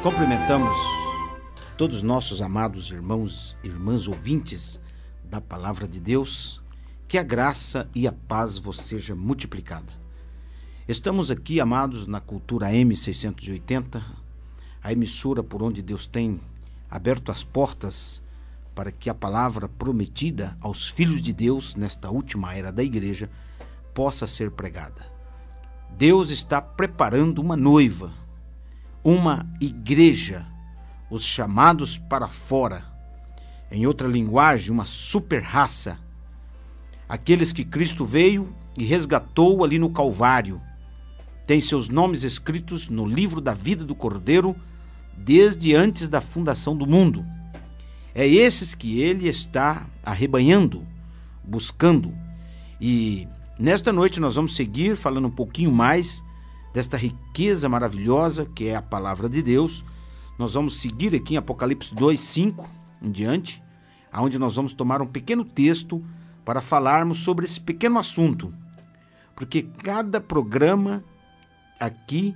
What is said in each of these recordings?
Cumprimentamos todos os nossos amados irmãos e irmãs ouvintes da Palavra de Deus, que a graça e a paz vos seja multiplicada. Estamos aqui, amados, na Cultura M680, a emissora por onde Deus tem aberto as portas para que a palavra prometida aos filhos de Deus nesta última era da igreja possa ser pregada. Deus está preparando uma noiva, uma igreja, os chamados para fora, em outra linguagem, uma super raça, aqueles que Cristo veio e resgatou ali no Calvário, têm seus nomes escritos no livro da vida do Cordeiro desde antes da fundação do mundo. É esses que ele está arrebanhando, buscando. E nesta noite nós vamos seguir falando um pouquinho mais desta riqueza maravilhosa que é a palavra de Deus. Nós vamos seguir aqui em Apocalipse 2:5 em diante, onde nós vamos tomar um pequeno texto para falarmos sobre esse pequeno assunto, porque cada programa aqui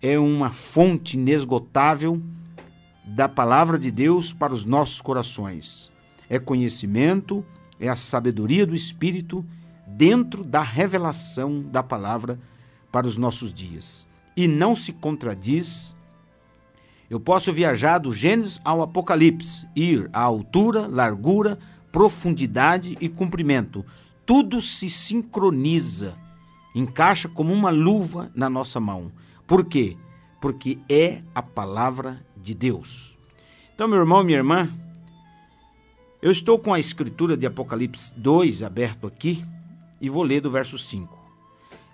é uma fonte inesgotável da palavra de Deus para os nossos corações. É conhecimento, é a sabedoria do Espírito dentro da revelação da palavra para os nossos dias. E não se contradiz. Eu posso viajar do Gênesis ao Apocalipse, ir à altura, largura, profundidade e comprimento. Tudo se sincroniza, encaixa como uma luva na nossa mão. Por quê? Porque é a palavra de Deus. Então, meu irmão, minha irmã, eu estou com a escritura de Apocalipse 2 aberto aqui e vou ler do verso 5.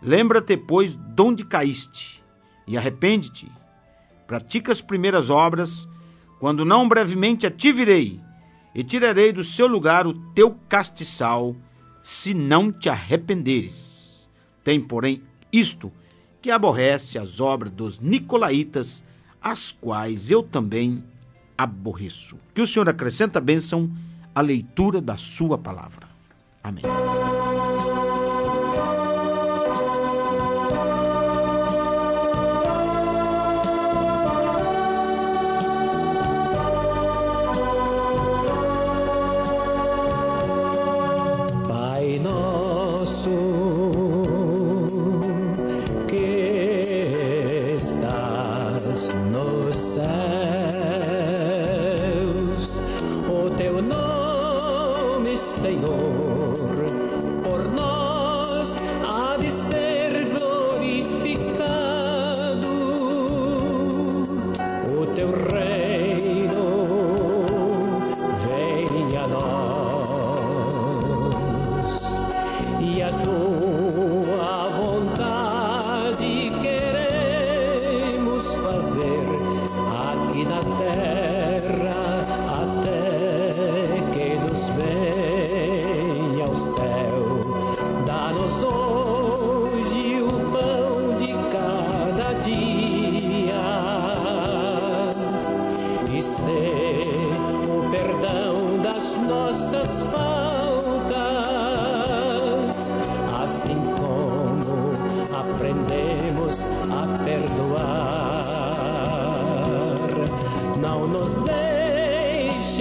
Lembra-te, pois, de onde caíste, e arrepende-te. Pratica as primeiras obras, quando não brevemente a ti virei, e tirarei do seu lugar o teu castiçal, se não te arrependeres. Tem, porém, isto, que aborrece as obras dos nicolaítas, as quais eu também aborreço. Que o Senhor acrescente a bênção à leitura da sua palavra. Amém.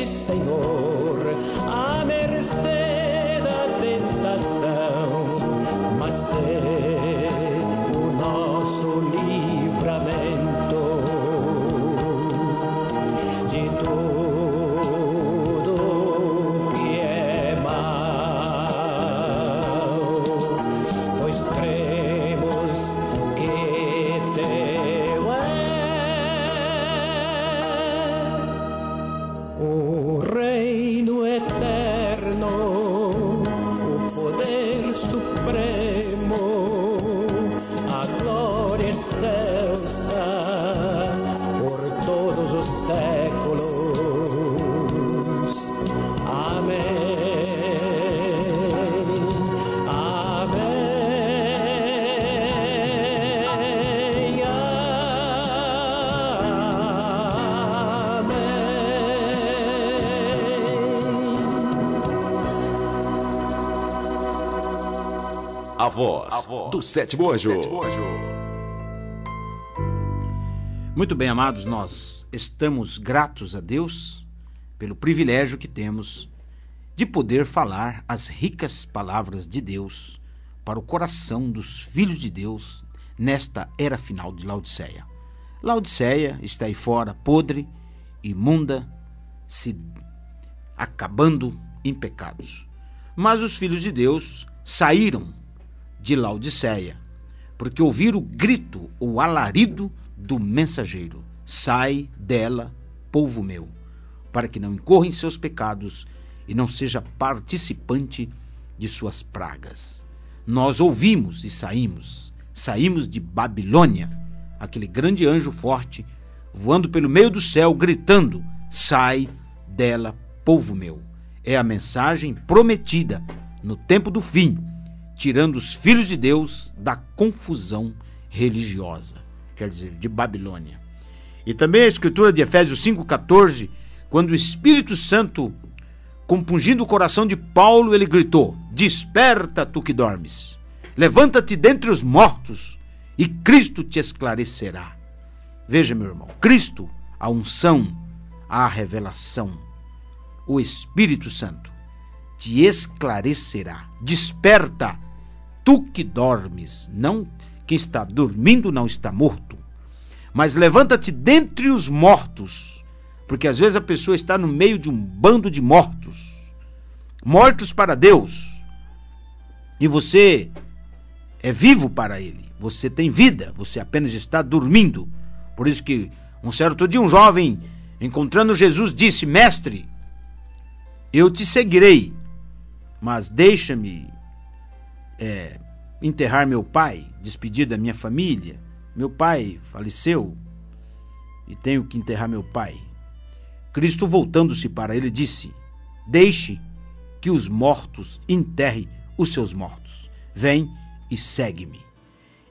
Senhor, à mercê da tentação, mas ser o nosso livramento de tudo que é mal, pois cremos que teu é o reino eterno, o poder supremo, a glória excelsa por todos os séculos. Amém. A voz do sétimo anjo. Muito bem, amados, nós estamos gratos a Deus pelo privilégio que temos de poder falar as ricas palavras de Deus para o coração dos filhos de Deus nesta era final de Laodiceia. Laodiceia está aí fora, podre, imunda, se acabando em pecados. Mas os filhos de Deus saíram de Laodiceia, porque ouviram o grito, o alarido do mensageiro: sai dela, povo meu, para que não incorra em seus pecados e não seja participante de suas pragas. Nós ouvimos e saímos de Babilônia, aquele grande anjo forte, voando pelo meio do céu, gritando: sai dela, povo meu. É a mensagem prometida no tempo do fim, tirando os filhos de Deus da confusão religiosa, quer dizer, de Babilônia. E também a escritura de Efésios 5,14, quando o Espírito Santo, compungindo o coração de Paulo, ele gritou: desperta, tu que dormes, levanta-te dentre os mortos, e Cristo te esclarecerá. Veja, meu irmão, Cristo, a unção, a revelação, o Espírito Santo te esclarecerá. Desperta, tu que dormes. Não, quem está dormindo não está morto, mas levanta-te dentre os mortos, porque às vezes a pessoa está no meio de um bando de mortos, mortos para Deus, e você é vivo para Ele, você tem vida, você apenas está dormindo. Por isso que um certo dia um jovem, encontrando Jesus, disse: mestre, eu te seguirei, mas deixa-me enterrar meu pai, despedir da minha família. Meu pai faleceu e tenho que enterrar meu pai. Cristo, voltando-se para ele, disse: deixe que os mortos enterrem os seus mortos. Vem e segue-me.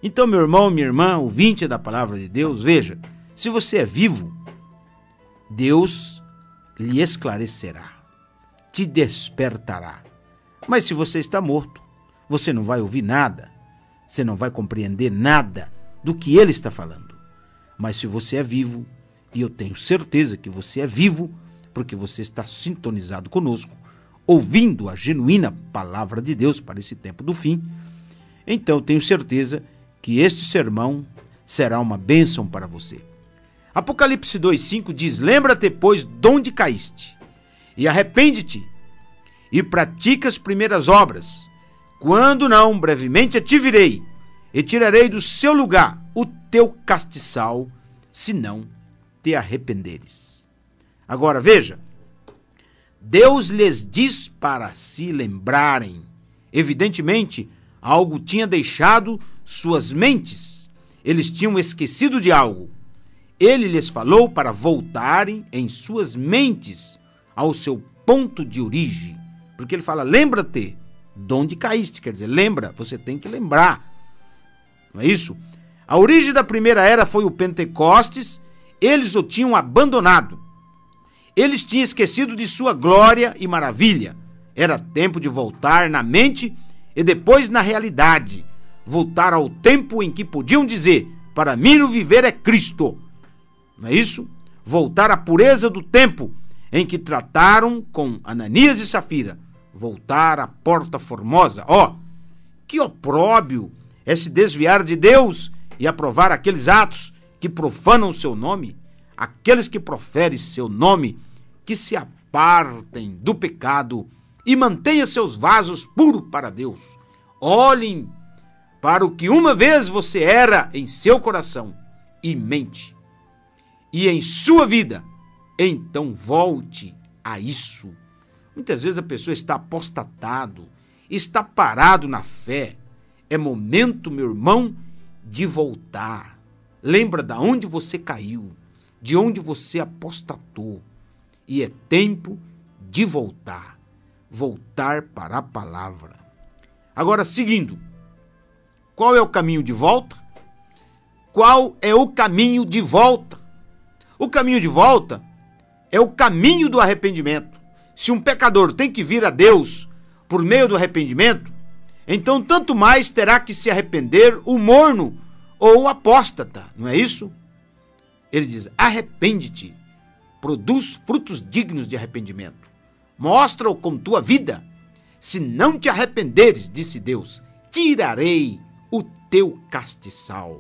Então, meu irmão, minha irmã, ouvinte da palavra de Deus, veja, se você é vivo, Deus lhe esclarecerá, te despertará. Mas se você está morto, você não vai ouvir nada, você não vai compreender nada do que ele está falando. Mas se você é vivo, e eu tenho certeza que você é vivo, porque você está sintonizado conosco, ouvindo a genuína palavra de Deus para esse tempo do fim, então eu tenho certeza que este sermão será uma bênção para você. Apocalipse 2,5 diz: lembra-te, pois, de onde caíste, e arrepende-te, e pratica as primeiras obras. Quando não, brevemente te virei, e tirarei do seu lugar o teu castiçal, se não te arrependeres. Agora veja, Deus lhes diz para se lembrarem. Evidentemente, algo tinha deixado suas mentes. Eles tinham esquecido de algo. Ele lhes falou para voltarem em suas mentes ao seu ponto de origem. Porque ele fala: lembra-te de onde caíste. Quer dizer, lembra, você tem que lembrar. Não é isso? A origem da primeira era foi o Pentecostes. Eles o tinham abandonado. Eles tinham esquecido de sua glória e maravilha. Era tempo de voltar na mente e depois na realidade. Voltar ao tempo em que podiam dizer: para mim o viver é Cristo. Não é isso? Voltar à pureza do tempo em que trataram com Ananias e Safira. Voltar à porta formosa. Que opróbio é se desviar de Deus e aprovar aqueles atos que profanam o seu nome. Aqueles que proferem seu nome, que se apartem do pecado e mantenham seus vasos puros para Deus. Olhem para o que uma vez você era em seu coração e mente, e em sua vida, então volte a isso. Muitas vezes a pessoa está apostatado, está parado na fé. É momento, meu irmão, de voltar. Lembra de onde você caiu, de onde você apostatou. E é tempo de voltar. Voltar para a palavra. Agora, seguindo, qual é o caminho de volta? Qual é o caminho de volta? O caminho de volta é o caminho do arrependimento. Se um pecador tem que vir a Deus por meio do arrependimento, então tanto mais terá que se arrepender o morno ou o apóstata, não é isso? Ele diz: arrepende-te, produz frutos dignos de arrependimento, mostra-o com tua vida. Se não te arrependeres, disse Deus, tirarei o teu castiçal.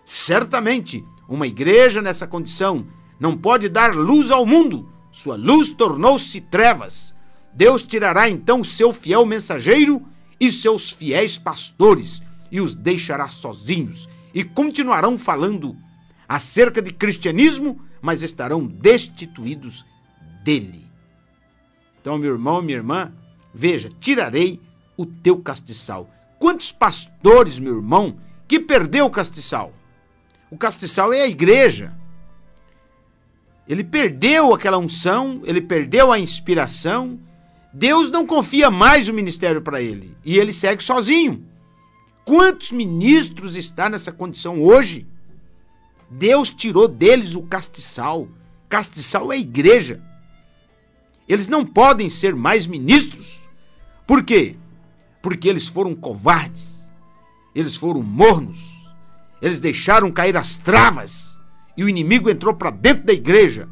Certamente, uma igreja nessa condição não pode dar luz ao mundo. Sua luz tornou-se trevas. Deus tirará então seu fiel mensageiro e seus fiéis pastores e os deixará sozinhos, e continuarão falando acerca de cristianismo, mas estarão destituídos dele. Então, meu irmão, minha irmã, veja, tirarei o teu castiçal. Quantos pastores, meu irmão, que perdeu o castiçal? O castiçal é a igreja. Ele perdeu aquela unção, ele perdeu a inspiração. Deus não confia mais o ministério para ele e ele segue sozinho. Quantos ministros estão nessa condição hoje? Deus tirou deles o castiçal. Castiçal é a igreja. Eles não podem ser mais ministros. Por quê? Porque eles foram covardes. Eles foram mornos. Eles deixaram cair as travas. E o inimigo entrou para dentro da igreja.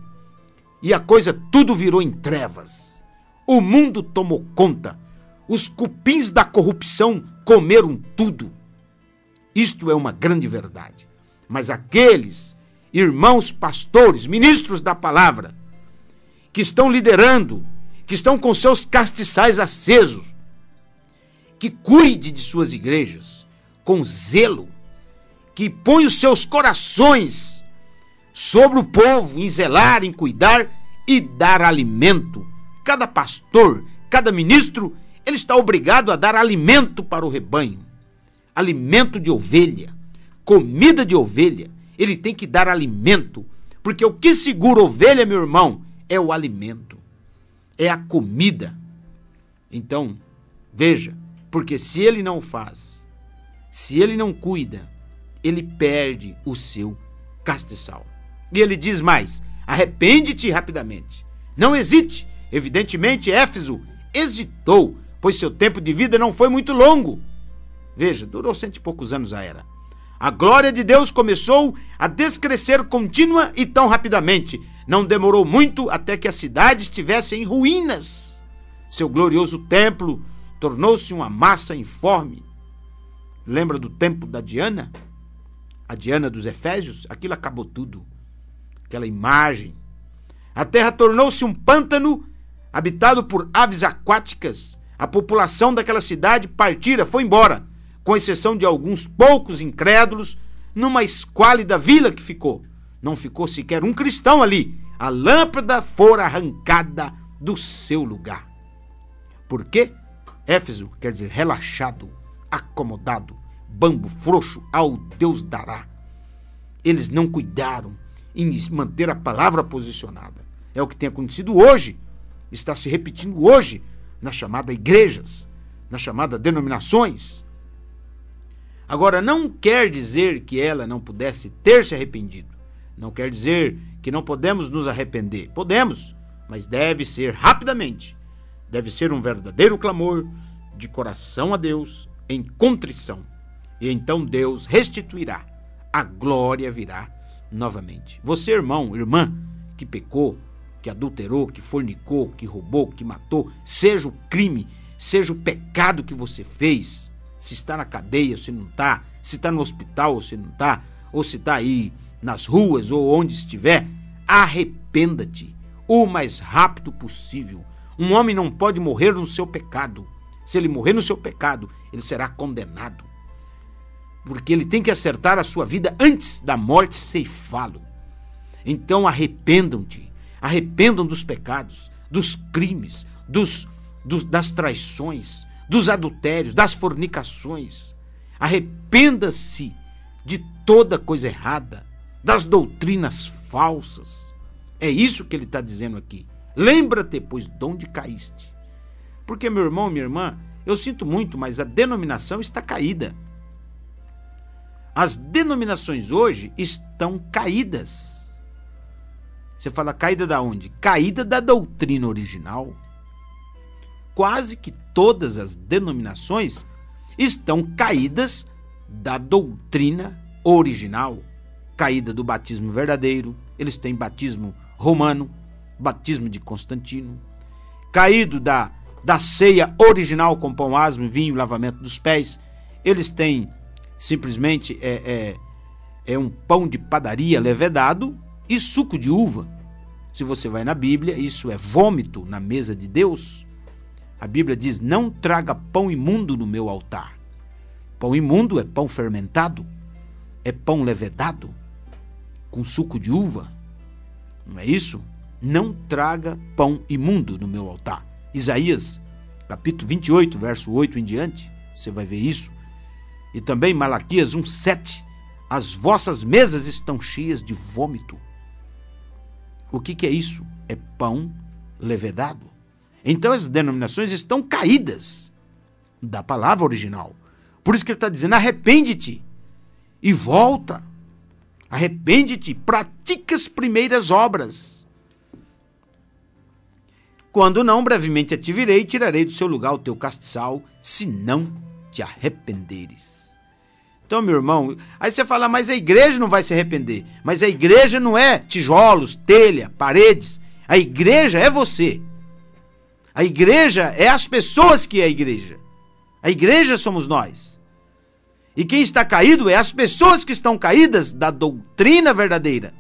E a coisa tudo virou em trevas. O mundo tomou conta. Os cupins da corrupção comeram tudo. Isto é uma grande verdade. Mas aqueles irmãos pastores, ministros da palavra, que estão liderando, que estão com seus castiçais acesos, que cuide de suas igrejas com zelo, que põe os seus corações sobre o povo, em zelar, em cuidar e dar alimento. Cada pastor, cada ministro, ele está obrigado a dar alimento para o rebanho, alimento de ovelha, comida de ovelha. Ele tem que dar alimento, porque o que segura a ovelha, meu irmão, é o alimento, é a comida. Então, veja, porque se ele não faz, se ele não cuida, ele perde o seu castiçal. E ele diz mais: arrepende-te rapidamente, não hesite. Evidentemente, Éfeso hesitou, pois seu tempo de vida não foi muito longo. Veja, durou 100 e poucos anos a era. A glória de Deus começou a descrescer contínua e tão rapidamente. Não demorou muito até que a cidade estivesse em ruínas. Seu glorioso templo tornou-se uma massa informe. Lembra do templo da Diana? A Diana dos Efésios? Aquilo acabou tudo. Aquela imagem. A terra tornou-se um pântano habitado por aves aquáticas. A população daquela cidade partira, foi embora, com exceção de alguns poucos incrédulos, numa esquálida vila que ficou. Não ficou sequer um cristão ali. A lâmpada fora arrancada do seu lugar. Por quê? Éfeso quer dizer relaxado, acomodado, bambo frouxo, ao Deus dará. Eles não cuidaram em manter a palavra posicionada. É o que tem acontecido hoje. Está se repetindo hoje nas chamadas igrejas, nas chamadas denominações. Agora, não quer dizer que ela não pudesse ter se arrependido. Não quer dizer que não podemos nos arrepender. Podemos, mas deve ser rapidamente. Deve ser um verdadeiro clamor de coração a Deus, em contrição. E então Deus restituirá. A glória virá novamente. Você, irmão, irmã, que pecou, que adulterou, que fornicou, que roubou, que matou, seja o crime, seja o pecado que você fez, se está na cadeia ou se não está, se está no hospital ou se não está, ou se está aí nas ruas ou onde estiver, arrependa-te o mais rápido possível. Um homem não pode morrer no seu pecado. Se ele morrer no seu pecado, ele será condenado. Porque ele tem que acertar a sua vida antes da morte ceifá-lo. Então arrependam-te. Arrependam dos pecados, dos crimes, das traições, dos adultérios, das fornicações. Arrependa-se de toda coisa errada, das doutrinas falsas. É isso que ele está dizendo aqui. Lembra-te, pois, de onde caíste. Porque, meu irmão, minha irmã, eu sinto muito, mas a denominação está caída. As denominações hoje estão caídas. Você fala caída da onde? Caída da doutrina original. Quase que todas as denominações estão caídas da doutrina original. Caída do batismo verdadeiro, eles têm batismo romano, batismo de Constantino, caído da ceia original com pão asmo, vinho e lavamento dos pés. Eles têm simplesmente um pão de padaria levedado e suco de uva. Se você vai na Bíblia, isso é vômito na mesa de Deus. A Bíblia diz: não traga pão imundo no meu altar. Pão imundo é pão fermentado, é pão levedado, com suco de uva. Não é isso? Não traga pão imundo no meu altar. Isaías, capítulo 28, verso 8 em diante, você vai ver isso. E também Malaquias 1:7, as vossas mesas estão cheias de vômito. O que é isso? É pão levedado. Então as denominações estão caídas da palavra original. Por isso que ele está dizendo: arrepende-te e volta. Arrepende-te, pratica as primeiras obras. Quando não, brevemente a te virei e tirarei do seu lugar o teu castiçal, se não te arrependeres. Então, meu irmão, aí você fala: mas a igreja não vai se arrepender. Mas a igreja não é tijolos, telha, paredes. A igreja é você. A igreja é as pessoas que é a igreja. A igreja somos nós. E quem está caído é as pessoas que estão caídas da doutrina verdadeira.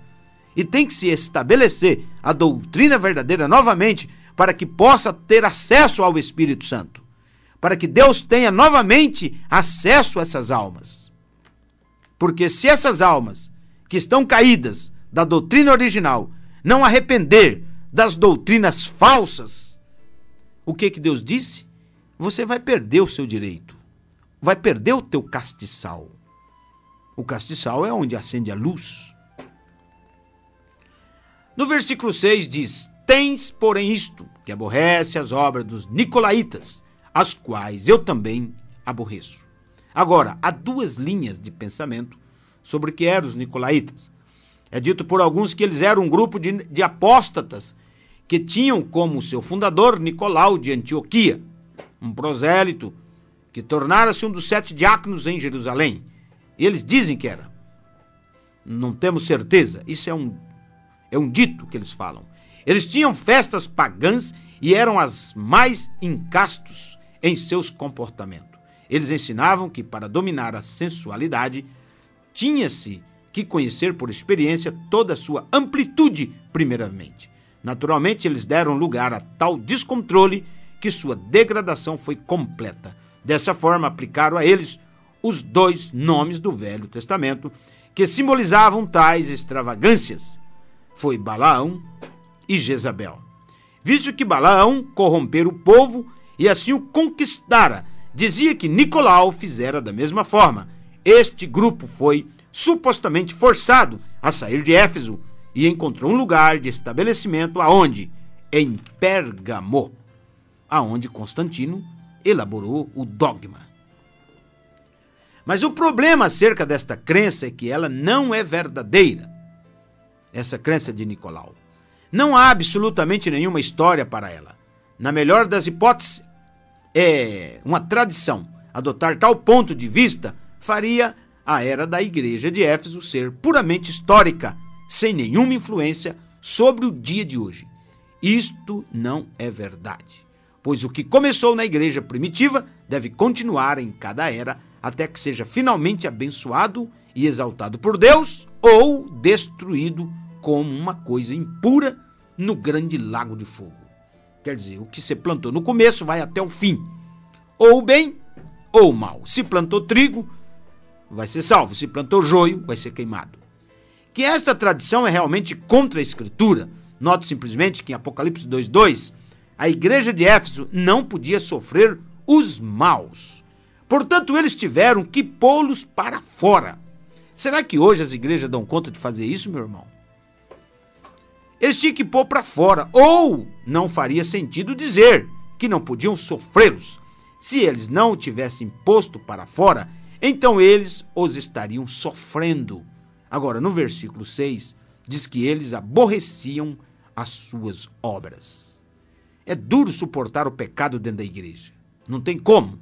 E tem que se estabelecer a doutrina verdadeira novamente para que possa ter acesso ao Espírito Santo. Para que Deus tenha novamente acesso a essas almas. Porque se essas almas que estão caídas da doutrina original não arrepender das doutrinas falsas, o que Deus disse? Você vai perder o seu direito. Vai perder o teu castiçal. O castiçal é onde acende a luz. No versículo 6 diz: tens, porém, isto, que aborrece as obras dos nicolaítas, as quais eu também aborreço. Agora, há duas linhas de pensamento sobre o que eram os nicolaítas. É dito por alguns que eles eram um grupo de apóstatas que tinham como seu fundador Nicolau de Antioquia, um prosélito que tornara-se um dos 7 diáconos em Jerusalém. E eles dizem que era. Não temos certeza. Isso é um dito que eles falam. Eles tinham festas pagãs e eram as mais incastos em seus comportamentos. Eles ensinavam que para dominar a sensualidade tinha-se que conhecer por experiência toda a sua amplitude primeiramente. Naturalmente, eles deram lugar a tal descontrole que sua degradação foi completa. Dessa forma, aplicaram a eles os 2 nomes do Velho Testamento que simbolizavam tais extravagâncias. Foi Balaão e Jezabel. Visto que Balaão corrompera o povo e assim o conquistara, dizia que Nicolau fizera da mesma forma. Este grupo foi supostamente forçado a sair de Éfeso e encontrou um lugar de estabelecimento aonde? Em Pérgamo, aonde Constantino elaborou o dogma. Mas o problema acerca desta crença é que ela não é verdadeira. Essa crença de Nicolau. Não há absolutamente nenhuma história para ela. Na melhor das hipóteses, é uma tradição. Adotar tal ponto de vista faria a era da igreja de Éfeso ser puramente histórica, sem nenhuma influência sobre o dia de hoje. Isto não é verdade, pois o que começou na igreja primitiva deve continuar em cada era até que seja finalmente abençoado e exaltado por Deus ou destruído como uma coisa impura no grande lago de fogo. Quer dizer, o que você plantou no começo vai até o fim, ou bem ou mal. Se plantou trigo, vai ser salvo. Se plantou joio, vai ser queimado. Que esta tradição é realmente contra a Escritura. Note simplesmente que em Apocalipse 2:2, a igreja de Éfeso não podia sofrer os maus. Portanto, eles tiveram que pô-los para fora. Será que hoje as igrejas dão conta de fazer isso, meu irmão? Eles tinham que pôr para fora, ou não faria sentido dizer que não podiam sofrê-los. Se eles não o tivessem posto para fora, então eles os estariam sofrendo. Agora, no versículo 6, diz que eles aborreciam as suas obras. É duro suportar o pecado dentro da igreja. Não tem como.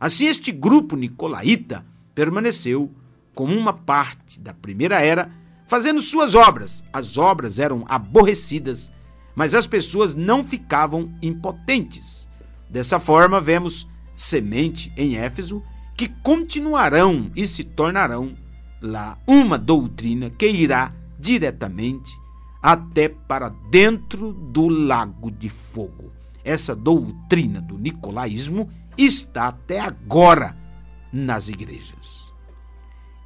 Assim, este grupo nicolaíta permaneceu como uma parte da primeira era fazendo suas obras. As obras eram aborrecidas, mas as pessoas não ficavam impotentes. Dessa forma, vemos semente em Éfeso que continuarão e se tornarão lá uma doutrina que irá diretamente até para dentro do lago de fogo. Essa doutrina do nicolaísmo está até agora nas igrejas.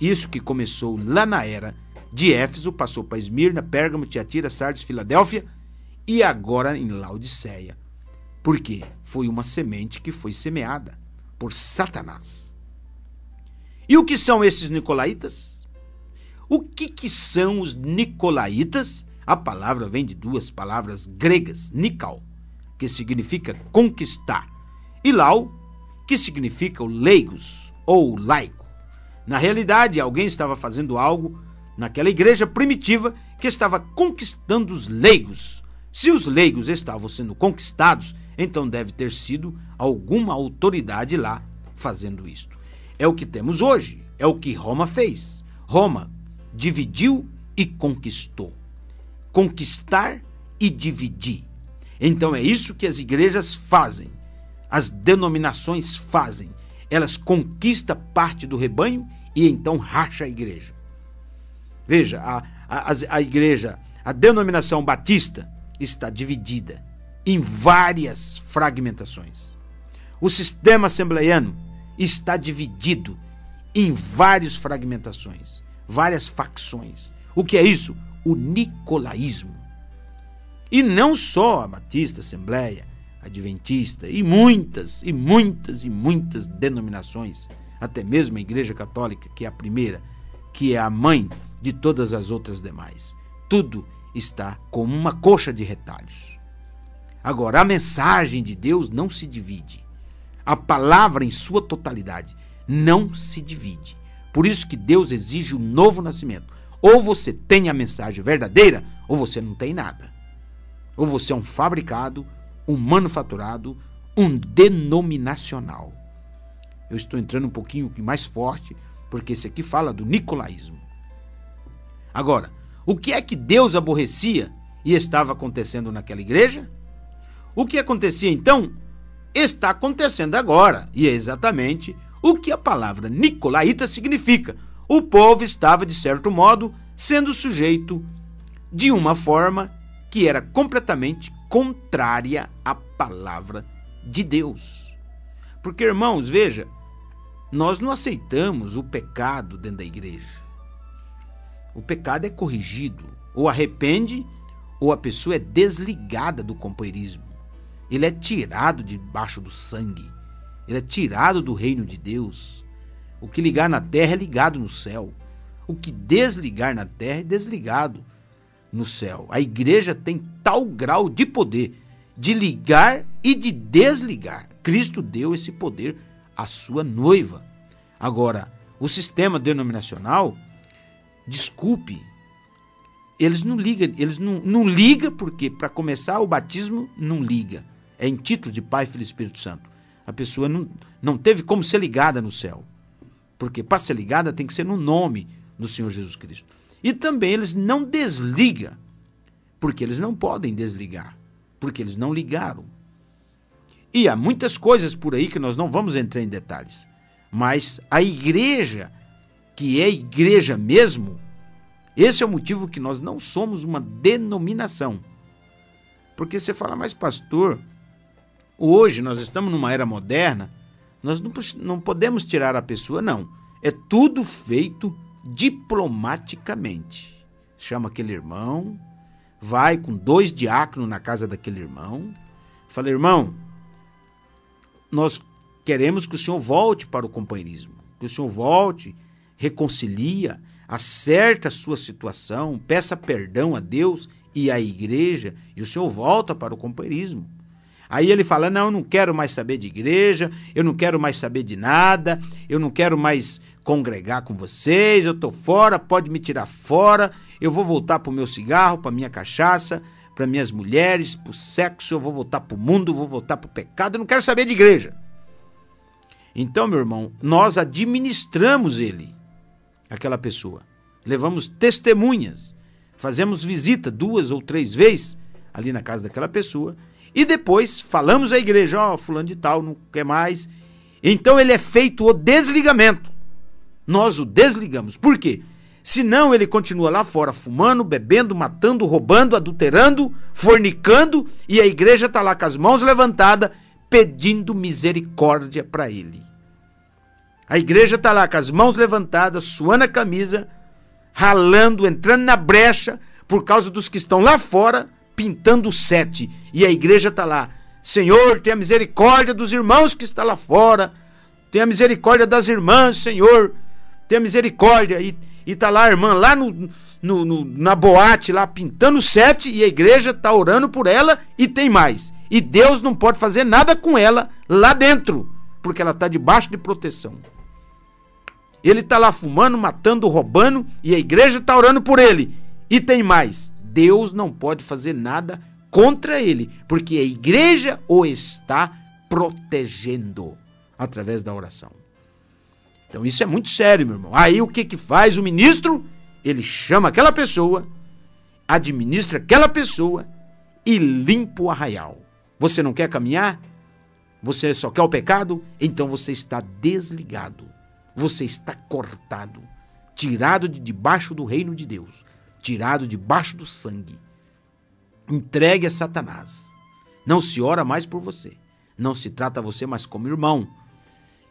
Isso que começou lá na era de Éfeso, passou para Esmirna, Pérgamo, Tiatira, Sardes, Filadélfia e agora em Laodiceia. Por quê? Foi uma semente que foi semeada por Satanás. E o que são esses nicolaítas? O que são os nicolaítas? A palavra vem de duas palavras gregas, nikao, que significa conquistar, e lau, que significa o leigos ou laico. Na realidade, alguém estava fazendo algo naquela igreja primitiva que estava conquistando os leigos. Se os leigos estavam sendo conquistados, então deve ter sido alguma autoridade lá fazendo isto. É o que temos hoje, é o que Roma fez. Roma dividiu e conquistou. Conquistar e dividir. Então é isso que as igrejas fazem, as denominações fazem. Elas conquistam parte do rebanho e então racha a igreja. Veja, a igreja, a denominação batista está dividida em várias fragmentações. O sistema assembleiano está dividido em várias fragmentações, várias facções. O que é isso? O nicolaísmo. E não só a batista, assembleia, adventista e muitas denominações, até mesmo a igreja católica, que é a primeira, que é a mãe de todas as outras demais. Tudo está como uma coxa de retalhos. Agora, a mensagem de Deus não se divide. A palavra em sua totalidade não se divide. Por isso que Deus exige um novo nascimento. Ou você tem a mensagem verdadeira, ou você não tem nada. Ou você é um fabricado, um manufaturado, um denominacional. Eu estou entrando um pouquinho mais forte, porque esse aqui fala do nicolaísmo. Agora, o que é que Deus aborrecia e estava acontecendo naquela igreja? O que acontecia então está acontecendo agora, e é exatamente o que a palavra nicolaíta significa. O povo estava, de certo modo, sendo sujeito de uma forma que era completamente contrária à palavra de Deus. Porque, irmãos, veja, nós não aceitamos o pecado dentro da igreja. O pecado é corrigido, ou arrepende, ou a pessoa é desligada do companheirismo. Ele é tirado debaixo do sangue. Ele é tirado do reino de Deus. O que ligar na terra é ligado no céu. O que desligar na terra é desligado no céu. A igreja tem tal grau de poder de ligar e de desligar. Cristo deu esse poder à sua noiva. Agora, o sistema denominacional, desculpe, eles não ligam porque, para começar, o batismo não liga. É em título de Pai, Filho e Espírito Santo. A pessoa não teve como ser ligada no céu. Porque para ser ligada tem que ser no nome do Senhor Jesus Cristo. E também eles não desligam, porque eles não podem desligar, porque eles não ligaram. E há muitas coisas por aí que nós não vamos entrar em detalhes. Mas a igreja, que é igreja mesmo, esse é o motivo que nós não somos uma denominação. Porque você fala, mas pastor, hoje nós estamos numa era moderna, nós não podemos tirar a pessoa, não. É tudo feito diplomaticamente. Chama aquele irmão, vai com 2 diáconos na casa daquele irmão, fala, irmão, nós queremos que o senhor volte para o companheirismo, que o senhor volte, reconcilia, acerta a sua situação, peça perdão a Deus e à igreja, e o senhor volta para o companheirismo. Aí ele fala, não, eu não quero mais saber de igreja, eu não quero mais saber de nada, eu não quero mais congregar com vocês, eu estou fora, pode me tirar fora, eu vou voltar para o meu cigarro, para a minha cachaça, para minhas mulheres, para o sexo, eu vou voltar para o mundo, vou voltar para o pecado, eu não quero saber de igreja. Então, meu irmão, nós administramos ele, aquela pessoa. levamos testemunhas, fazemos visita 2 ou 3 vezes ali na casa daquela pessoa e depois falamos à igreja, ó, fulano de tal não quer mais. Então ele é feito o desligamento. Nós o desligamos. Por quê? Senão ele continua lá fora fumando, bebendo, matando, roubando, adulterando, fornicando, e a igreja está lá com as mãos levantadas pedindo misericórdia para ele. A igreja está lá com as mãos levantadas, suando a camisa, ralando, entrando na brecha por causa dos que estão lá fora pintando o 7. E a igreja está lá, Senhor, tenha misericórdia dos irmãos que estão lá fora, tenha misericórdia das irmãs, Senhor, tenha misericórdia. E está lá a irmã lá na boate, lá pintando o 7, e a igreja está orando por ela, e tem mais. E Deus não pode fazer nada com ela lá dentro, porque ela está debaixo de proteção. Ele está lá fumando, matando, roubando, e a igreja está orando por ele. E tem mais. Deus não pode fazer nada contra ele, porque a igreja o está protegendo através da oração. Então isso é muito sério, meu irmão. Aí o que faz o ministro? Ele chama aquela pessoa, administra aquela pessoa e limpa o arraial. Você não quer caminhar? Você só quer o pecado? Então você está desligado. Você está cortado, tirado de debaixo do reino de Deus, tirado debaixo do sangue. Entregue a Satanás. Não se ora mais por você. Não se trata você mais como irmão.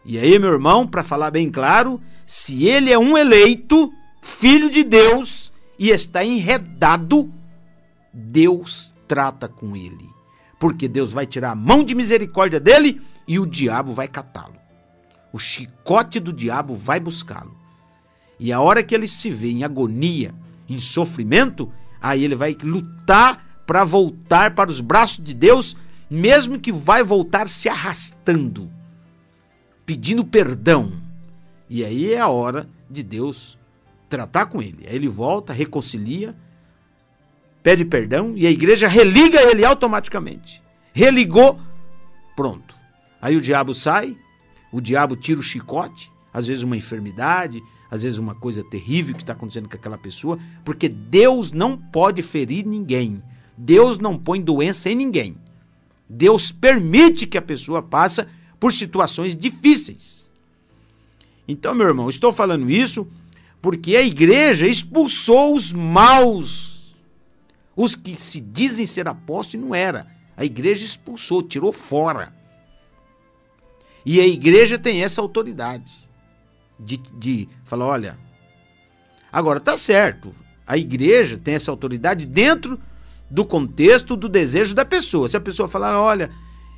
E aí, meu irmão, para falar bem claro, se ele é um eleito, filho de Deus, e está enredado, Deus trata com ele. Porque Deus vai tirar a mão de misericórdia dele e o diabo vai catá-lo. O chicote do diabo vai buscá-lo. E a hora que ele se vê em agonia, em sofrimento, aí ele vai lutar para voltar para os braços de Deus, mesmo que vai voltar se arrastando, pedindo perdão. E aí é a hora de Deus tratar com ele. Aí ele volta, reconcilia, pede perdão e a igreja religa ele automaticamente. Religou, pronto. Aí o diabo sai, o diabo tira o chicote, às vezes uma enfermidade, às vezes uma coisa terrível que está acontecendo com aquela pessoa, porque Deus não pode ferir ninguém. Deus não põe doença em ninguém. Deus permite que a pessoa passe por situações difíceis. Então, meu irmão, estou falando isso porque a igreja expulsou os maus, os que se dizem ser apóstolos e não era. A igreja expulsou, tirou fora. E a igreja tem essa autoridade de falar, olha, agora tá certo, a igreja tem essa autoridade dentro do contexto do desejo da pessoa. Se a pessoa falar, olha,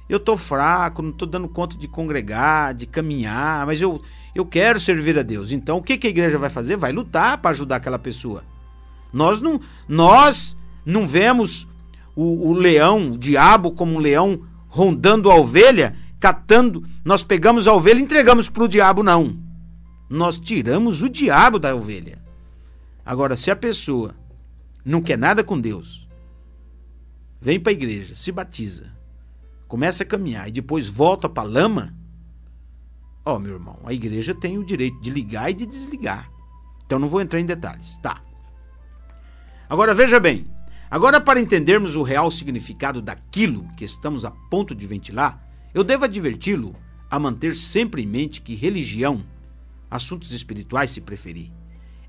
eu tô fraco, não tô dando conta de congregar, de caminhar, mas eu quero servir a Deus. Então o que a igreja vai fazer? Vai lutar para ajudar aquela pessoa. Nós não vemos o leão, o diabo como um leão rondando a ovelha, catando, nós pegamos a ovelha e entregamos para o diabo, não. Nós tiramos o diabo da ovelha. Agora, se a pessoa não quer nada com Deus, vem para a igreja, se batiza, começa a caminhar e depois volta para a lama, ó, meu irmão, a igreja tem o direito de ligar e de desligar. Então não vou entrar em detalhes, tá? Agora veja bem, agora para entendermos o real significado daquilo que estamos a ponto de ventilar, eu devo adverti-lo a manter sempre em mente que religião, assuntos espirituais se preferir,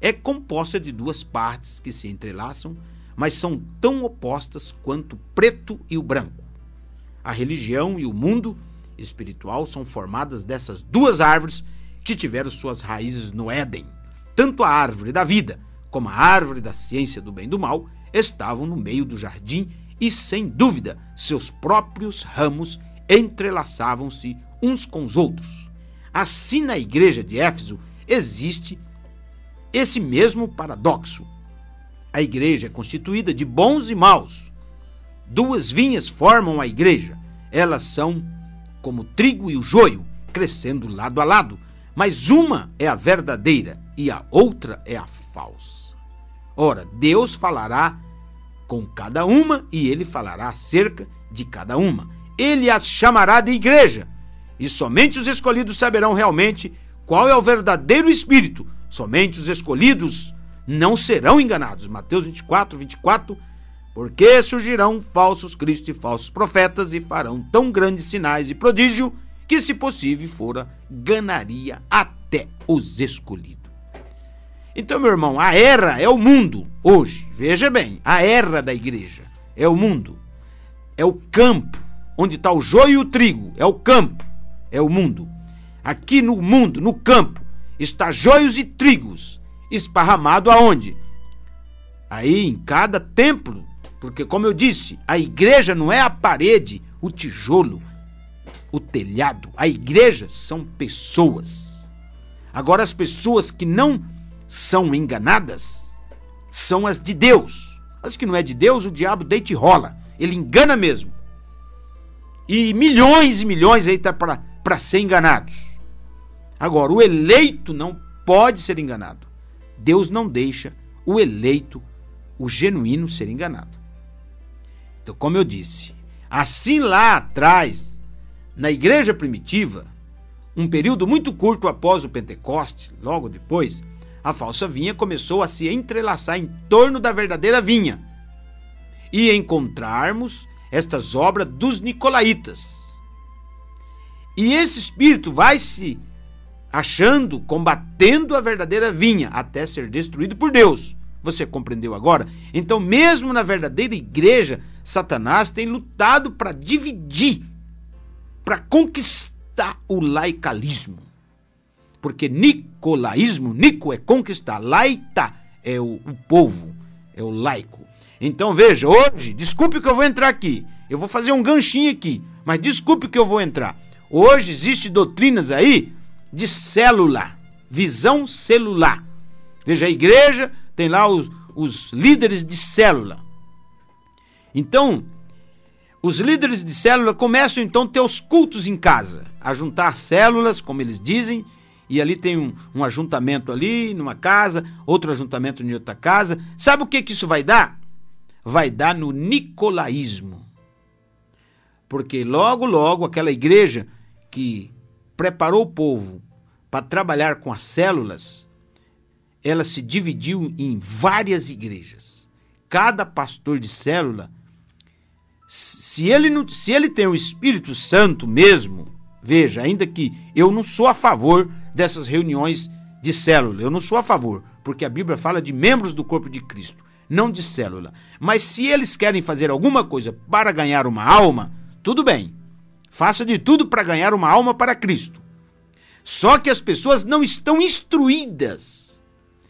é composta de duas partes que se entrelaçam, mas são tão opostas quanto o preto e o branco. A religião e o mundo espiritual são formadas dessas duas árvores que tiveram suas raízes no Éden. Tanto a árvore da vida como a árvore da ciência do bem e do mal estavam no meio do jardim e, sem dúvida, seus próprios ramos entrelaçavam-se uns com os outros. Assim, na igreja de Éfeso existe esse mesmo paradoxo. A igreja é constituída de bons e maus. Duas vinhas formam a igreja. Elas são como o trigo e o joio, crescendo lado a lado, mas uma é a verdadeira e a outra é a falsa. Ora, Deus falará com cada uma e ele falará acerca de cada uma. Ele as chamará de igreja, e somente os escolhidos saberão realmente qual é o verdadeiro espírito. Somente os escolhidos não serão enganados. Mateus 24, 24, porque surgirão falsos cristos e falsos profetas e farão tão grandes sinais e prodígio que, se possível fora, ganaria até os escolhidos. Então, meu irmão, a era é o mundo hoje. Veja bem, a era da igreja é o mundo. É o campo, onde está o joio e o trigo. É o campo, é o mundo. Aqui no mundo, no campo, está joios e trigos, esparramado aonde? Aí em cada templo, porque como eu disse, a igreja não é a parede, o tijolo, o telhado. A igreja são pessoas. Agora as pessoas que não são enganadas são as de Deus. As que não é de Deus, o diabo deita e rola. Ele engana mesmo. E milhões aí tá para ser enganados. Agora, o eleito não pode ser enganado. Deus não deixa o eleito, o genuíno, ser enganado. Então, como eu disse, assim lá atrás, na igreja primitiva, um período muito curto após o Pentecoste, logo depois, a falsa vinha começou a se entrelaçar em torno da verdadeira vinha e encontrarmos estas obras dos nicolaítas. E esse espírito vai se achando, combatendo a verdadeira vinha, até ser destruído por Deus. Você compreendeu agora? Então, mesmo na verdadeira igreja, Satanás tem lutado para dividir, para conquistar o laicalismo. Porque nicolaísmo, nico é conquistar, laita é o povo, é o laico. Então veja, hoje, desculpe que eu vou entrar aqui, eu vou fazer um ganchinho aqui, mas desculpe que eu vou entrar. Hoje existem doutrinas aí de célula, visão celular. Veja, a igreja tem lá os líderes de célula. Então, os líderes de célula começam então a ter os cultos em casa, a juntar células, como eles dizem, e ali tem um ajuntamento ali numa casa, outro ajuntamento em outra casa. Sabe o que isso vai dar? Vai dar no nicolaísmo. Porque logo aquela igreja que preparou o povo para trabalhar com as células, ela se dividiu em várias igrejas. Cada pastor de célula, se ele tem o Espírito Santo mesmo, veja, ainda que eu não sou a favor dessas reuniões de célula, eu não sou a favor, porque a Bíblia fala de membros do corpo de Cristo, não de célula. Mas se eles querem fazer alguma coisa para ganhar uma alma, tudo bem, faça de tudo para ganhar uma alma para Cristo. Só que as pessoas não estão instruídas.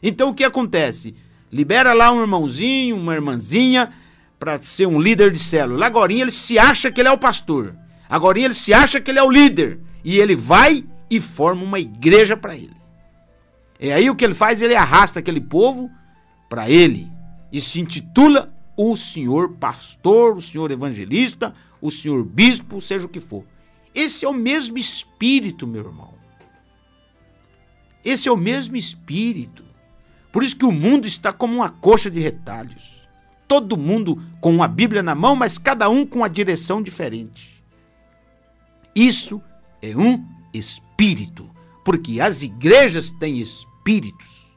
Então o que acontece? Libera lá um irmãozinho, uma irmãzinha para ser um líder de célula. Agora ele se acha que ele é o pastor. Agora ele se acha que ele é o líder. E ele vai e forma uma igreja para ele. E aí o que ele faz? Ele arrasta aquele povo para ele. E se intitula o senhor pastor, o senhor evangelista, o senhor bispo, seja o que for. Esse é o mesmo espírito, meu irmão. Esse é o mesmo espírito. Por isso que o mundo está como uma coxa de retalhos. Todo mundo com uma Bíblia na mão, mas cada um com uma direção diferente. Isso é um espírito, porque as igrejas têm espíritos.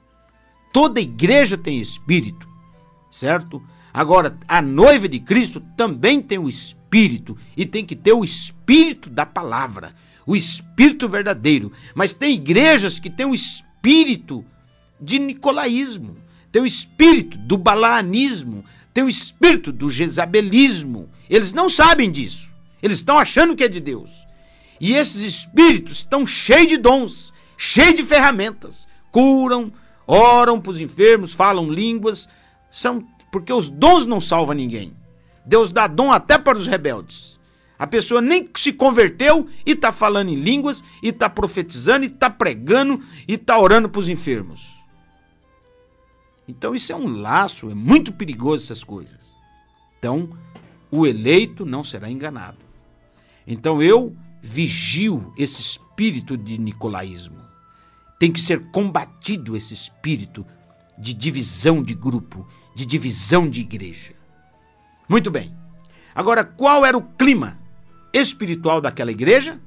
Toda igreja tem espírito, certo? Agora, a noiva de Cristo também tem o espírito, e tem que ter o espírito da palavra, o espírito verdadeiro. Mas tem igrejas que têm o espírito de nicolaísmo, tem o espírito do balaanismo, tem o espírito do jezabelismo. Eles não sabem disso, eles estão achando que é de Deus. E esses espíritos estão cheios de dons, cheios de ferramentas, curam, oram para os enfermos, falam línguas, porque os dons não salvam ninguém. Deus dá dom até para os rebeldes. A pessoa nem se converteu e está falando em línguas, e está profetizando, e está pregando, e está orando para os enfermos. Então isso é um laço, é muito perigoso essas coisas. Então o eleito não será enganado. Então eu vigio esse espírito de nicolaísmo. Tem que ser combatido esse espírito de divisão de grupo, de divisão de igreja. Muito bem. Agora, qual era o clima espiritual daquela igreja?